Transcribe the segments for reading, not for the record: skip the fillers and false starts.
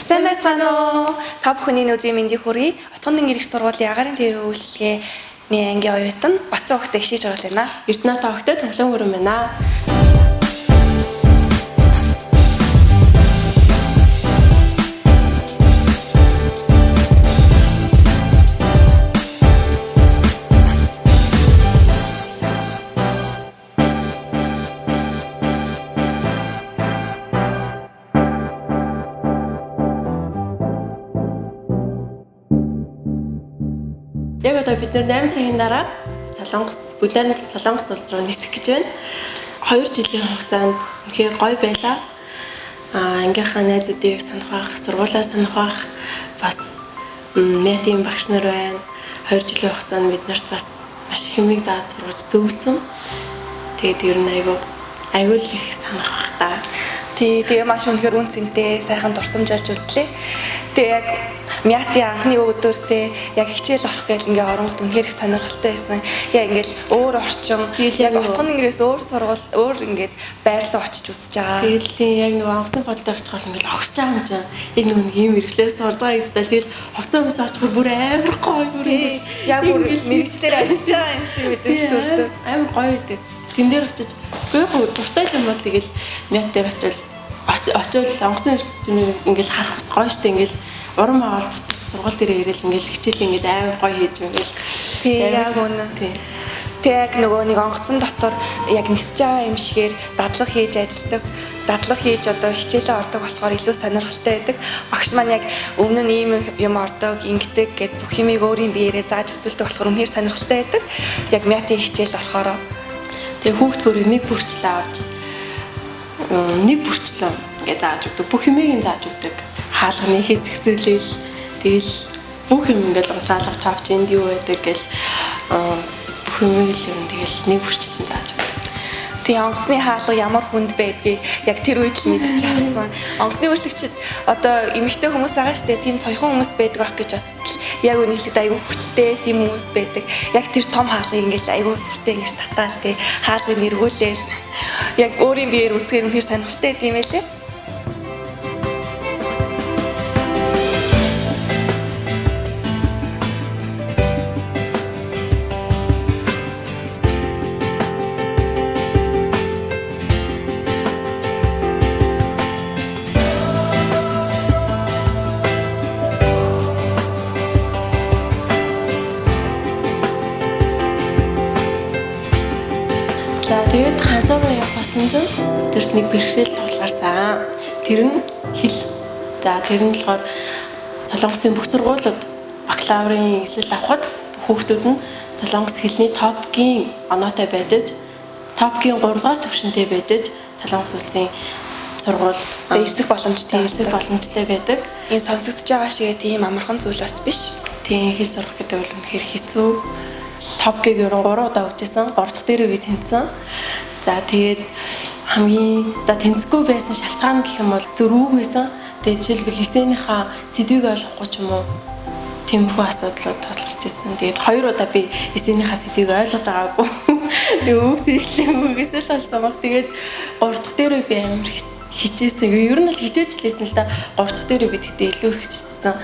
Сайн байцгаана уу? Та бүхний өдрийн мэндийг хүргэе. Отгондын ирэх сургуулийн агаарын тээврийн үйлчлэгээний ангийн оюутан Бацаа хөхтэй хшиж байгаа байна. Эрдэнэт хөхтэй тоглоом өрөн байна. Яг одоо бид 8 цагийн дараа Солонгос, Бүлээн Солонгос улс руу нисэх гэж байна. 2 жилийн хугацаанд үнэхээр гоё байлаа. Ангийнхаа найзуудыг санах бах, сургуулаа санах бах, бас мэтийн багш нар байна. 2 жилийн хугацаанд бид нарт бас маш хэмиг зааж сургаж зөвсөн. Тэгээд ер нь айгүй л их санах бах та. Тэгээ маш үнэхээр үн цэнтэй, сайхан дурсамжуулж үлдлээ. Тэгээ яг Мяти анхны өдөртөө яг хичээл орох гэл ингээ оронгот үнэхээр их сонирхолтой байсан. Яг ингээл өөр орчин, яг утгын ингээс өөр сургууль, өөр ингээд байрлал очиж үзэж байгаа. Тэгэл тийм яг нөгөө онгоцны бодлоо очихгол ингээл огсож байгаа юм чинь. Яг нөгөө ийм хэрэгслээр сурж байгаа гэж тэгэл хувцас өмс очихгүй бүр амар гоё бүр яг бүр мэрэгчлэр ажиллаж байгаа юм шиг мэдээж төрдөө. Амар гоё гэдэг. Тэн дээр очиж үгүй дуртай юм бол тэгэл Мят дээр очивол онгоцны хэлсээр ингээл харах бас гоё штэ ингээл уран магаал буцаж сургууль дээр ирэл ингээл хичээл ингээл амар гоё хийж ингээл тий яг үнэ. Тэг яг нөгөө нэг онгоцон дотор яг нисэж байгаа юм шигээр дадлаг хийж ажилладаг. Дадлаг хийж одоо хичээлээ ордог болохоор илүү сонирхолтой байдаг. Багш маань яг өмнө нь ийм юм ордог, ингэдэг гэд бүх юмыг өөрийн биеэрээ зааж үзүүлдэг болохоор үнэхээр сонирхолтой байдаг. Яг Мяти хичээлд орохороо тэг хүүхд бүрийг нэг бүрчлээ авч нэг бүрчлээ ингээ зааж өгдөг. Бүх юмыг зааж өгдөг. Хаалганы хэсэгсэлэл тэгэл бүх юм ингээл унтраалга тавч энд юу байдаг гэл бүх юмыг л юм тэгэл нэг бүрчлэн зааж өгдөг. Тэгээ онгоцны хаалга ямар хүнд байдгийг яг тэр үед л мэдчихсэн. Онгоцны өөрчлөгчд одоо эмэгтэй хүмүүс байгаа штэ тийм тоёхон хүмүүс байдаг байх гэж бодлоо. Яг үнэхээр айгүй хүчтэй тийм хүмүүс байдаг. Яг тэр том хаалгыг ингээл айгүй сүртэй ингэж татаал тий хаалгыг нэргүүлээл яг өөрийн биеэр үзэхээр үнэхээр сонирхолтой юм байлээ. Тэгээд хансаараа явах болсон чинь бидэрт нэг бэрхшээл тулгарсан. Тэр нь хэл. За тэр нь болохоор Солонгосын бүх сургуулиуд бакалаврын эсэлт авахад хүүхдүүд нь Солонгос хэлний топгийн оноотой байж, топгийн 3 дугаар түвшинтэй байж Солонгос улсын сургуульд эсэх боломжтой байдаг. Энэ сонсогдож байгаа шиг тийм амархан зүйл бас биш. Тийм хэл сурах гэдэг бол үнэхээр хэцүү. Топгийг ерөн 3 удаа өгчээсэн. 3 дахь дээр би тэнцсэн. За тэгээд хамгийн тэнцэхгүй байсан шалтгаан гэх юм бол зөрүүг байсан. Тэгээд жишээлбэл эсэнийхээ сэдвийг ойлгохгүй ч юм уу тиймэрхүү асуудлууд тулгарч ирсэн. Тэгээд 2 удаа би эсэнийхээ сэдвийг ойлгож байгаагүй. Тэгээд үг зэвшлэнгүйгээсээ л болсон баг. Тэгээд 3 дахь дээр би амар хичээсэн. Ер нь л хичээж лээсэн л да. 3 дахь дээр би тэгтээ илүү хичээсэн.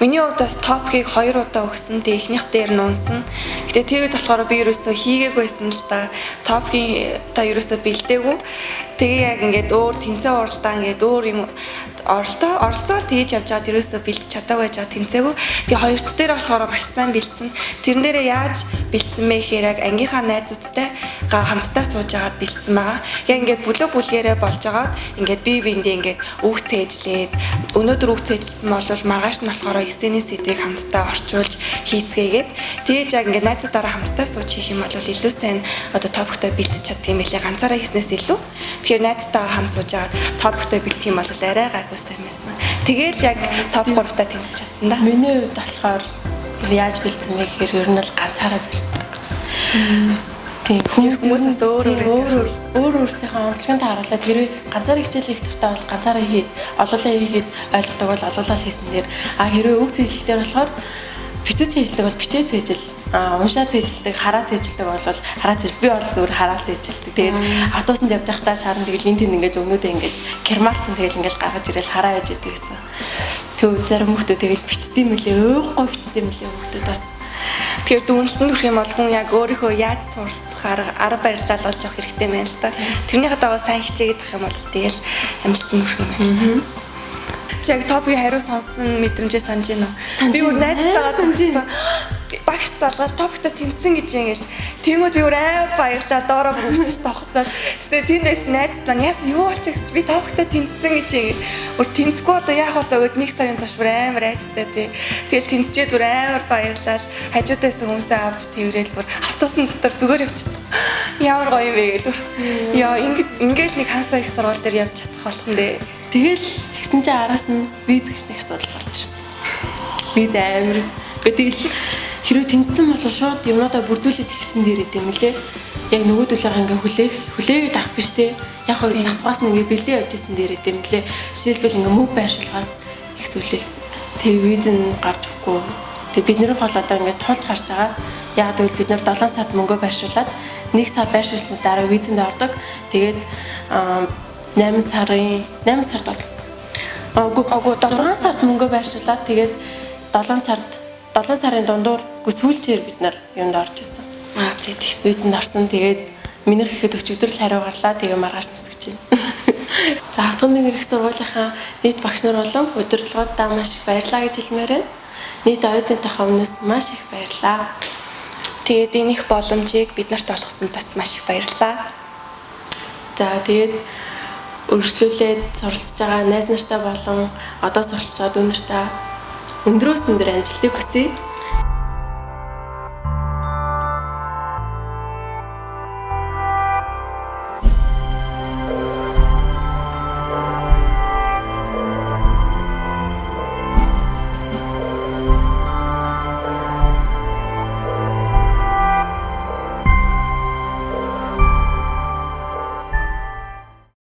Миний хувьд бас топгийг 2 удаа өгсөн. Тэг эхнийх дээр нь унсан. Гэтэ тэр үед болохоор би ерөөсөө хийгээгүйсэн л да. Топгийн та ерөөсөө бэлдээгүй. Тэгээ яг ингээд өөр тэнцээ уралдаа ингээд өөр юм оролцоод хийж явж байгаад ерөөсөө бэлдэж чадаагүй байж байгаа тэнцээгүй. Тэгээ хоёр дахь дээр болохоор маш сайн бэлдсэн. Тэрэн дээрээ яаж бэлдсэн бэ гэхээр яг ангийнхаа найзуудтайгаа хамтдаа сууж агаад бэлдсэн байгаа. Яг ингээд бүлэг бүлгээрээ болж агаад ингээд бие биендээ ингээд үг цээжлээд өнөөдөр үг цээжлсэн бол маргааш нь болохоор эсэний сэдвийг хамтдаа орчуулж хийцгээгээд тэгэж яг ингээд найзуудаараа хамтдаа сууж хийх юм бол илүү сайн одоо топтой бэлдэж чаддаг юм байлээ. Ганцаараа хийснээс илүү. Тэгэхээр найзтайгаа хамт сууж агаад топтой бэлдэх юм бол арай гайгүй сайн байсан. Тэгээд яг топ 3-таа тэнцэж чадсан да. Миний хувьд болохоор яаж бэлдсэн бэ гэхээр ер нь л ганцаараа бэлддэг. Тийм хүмүүсээс өөр өөртөөхөө онцлогтой харуулаад хэрвээ ганцаараа хичээл хийх туфтаа бол ганцаараа олоолаа хийгээд ойлгодог бол олоолаа хийсэн дээр хэрвээ үг зэжлэх дээр болохоор Бичиж хийжлэг бол бичээ цээжил. Уншаа цээжилдэг, хараа цээжилдэг бол хараа цээж. Би бол зүгээр хараа цээжилдэг. Тэгээд автобусанд явж байхдаа чарна тэгэл энэ тийм ингээд өмнөдөө ингээд кермалцсан тэгэл ингээд гаргаж ирэл хараа яж идэг гэсэн. Төв зарим хүмүүс тэгэл бичдэм мөлий, өөхгүй бичдэм мөлий хүмүүс бас. Тэгэхээр дүнэлтэнд хүрэх юм бол хүн яг өөрийнхөө яаж суралцах арга барилаа л олж авах хэрэгтэй байна л та. Тэрнийхээ дагуу сайн хичээгээд авах юм бол тэгэл амжилтанд хүрэх юм байна. Яг топгийн хариу сонсон мэдрэмжээ санаж байна уу? Би бүр найзтайгаа сонсон. Багш залгаад топтой тэнцсэн гэж ингээл. Тэнгүүд би бүр амар баярлаа доороо бүрсэж тогцоод. Тэсээ тэнд байсан найзтаа яасан юу болчих гэж би топтой тэнцсэн гэж ингээл. Бүр тэнцэхгүй болоо яах болоо гэд 1 сарын турш бүр амар айцтай тий. Тэгэл тэнцчээд бүр амар баярлал. Хажуудаас хүмүүсээ авч тэрэл бүр автобусны дотор зүгээр явчихсан. Ямар гоё юм бэ гэлүр. Яа ингээл нэг хансаа их сургууль дээр явж чадах болох юм дээ. Тэгэл тэгсэн чинь араас нь виз гэж нэг асуудал гарч ирсэн. Виз амар. Тэгэл хэрвээ тэнцсэн бол шууд юмнуудаа бүрдүүлээд ихсэн дээрээ юм лээ. Яг нөгөөдөлөг ингээ хүлээгээд авах биш те. Яг хоо цацгаас нь ингээ бэлдээ явж исэн дээрээ юм лээ. Жишээлбэл ингээ мөв байршуулгаас их сүлээл. Тэг виз нь гарч өгөхгүй. Тэг бид нэр хол одоо ингээ тулж гарч байгаа. Яг тэгвэл бид нэр 7 сард мөнгө байршуулад 1 сар байршуулсан дараа визэнд ордог. Тэгээд 8 сард агуу 7 сард мөнгө байршуулаад тэгээд 7 сарын дундуур сүүлчээр бид нар юунд орж исэн. Тэгээд визэнд орсон. Тэгээд минийх ихэд өчигдрөл хариу гарлаа. Тэгээ маргааш нисгэж байна. За Автгамдын ирэх сургуулийнхаа нийт багш нар болон удирдлагуудаа маш их баярлалаа гэж хэлмээр байна. Нийт оюутнуудын өмнөөс маш их баярлалаа. Тэгээд энийх боломжийг бид нарт олгосон бас маш их баярлалаа. За тэгээд өргөжлүүлээд суралцж байгаа найз нартай болон одоо суралцж байгаа дүү нартаа өндрөөс өндөр амжилтыг хүсье.